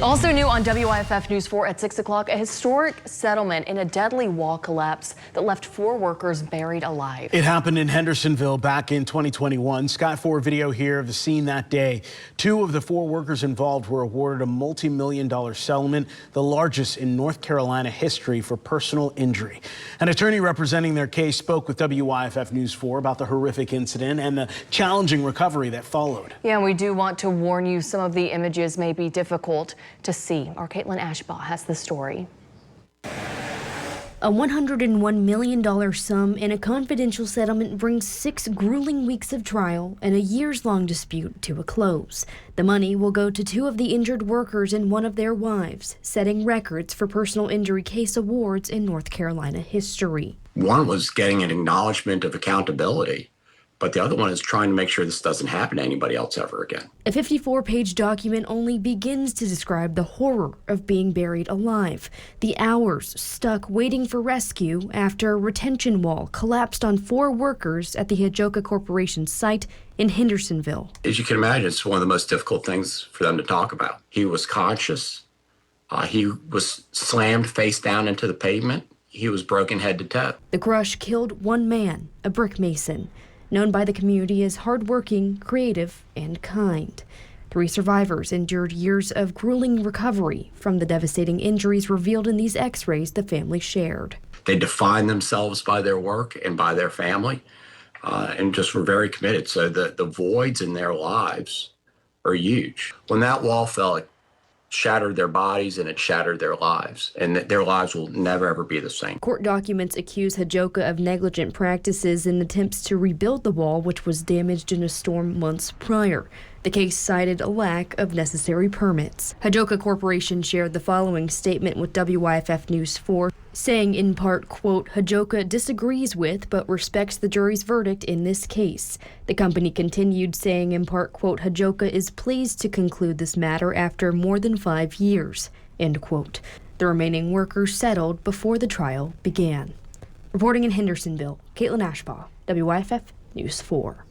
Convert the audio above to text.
Also new on WYFF News 4 at 6 o'clock, a historic settlement in a deadly wall collapse that left 4 workers buried alive. It happened in Hendersonville back in 2021. Sky 4 video here of the scene that day. 2 of the 4 workers involved were awarded a multi-million-dollar settlement, the largest in North Carolina history for personal injury. An attorney representing their case spoke with WYFF News 4 about the horrific incident and the challenging recovery that followed. Yeah, and we do want to warn you, some of the images may be difficult to see. Our Caitlin Ashbaugh has the story. A $101 million sum in a confidential settlement brings 6 grueling weeks of trial and a years-long dispute to a close. The money will go to 2 of the injured workers and 1 of their wives, setting records for personal injury case awards in North Carolina history. One was getting an acknowledgement of accountability, but the other one is trying to make sure this doesn't happen to anybody else ever again. A 54-page document only begins to describe the horror of being buried alive, the hours stuck waiting for rescue after a retention wall collapsed on 4 workers at the Hajoka Corporation site in Hendersonville. As you can imagine, it's one of the most difficult things for them to talk about. He was conscious. He was slammed face down into the pavement. He was broken head to toe. The crush killed 1 man, a brick mason, known by the community as hardworking, creative, and kind. 3 survivors endured years of grueling recovery from the devastating injuries revealed in these x-rays the family shared. They defined themselves by their work and by their family, and just were very committed. So the voids in their lives are huge. When that wall fell, it shattered their bodies and it shattered their lives, and their lives will never ever be the same. Court documents accuse Hajoka of negligent practices in attempts to rebuild the wall, which was damaged in a storm months prior. The case cited a lack of necessary permits. Hajoka Corporation shared the following statement with WYFF News 4, saying in part, quote, Hajoka disagrees with but respects the jury's verdict in this case. The company continued saying in part, quote, Hajoka is pleased to conclude this matter after more than 5 years, end quote. The remaining workers settled before the trial began. Reporting in Hendersonville, Caitlin Ashbaugh, WYFF News 4.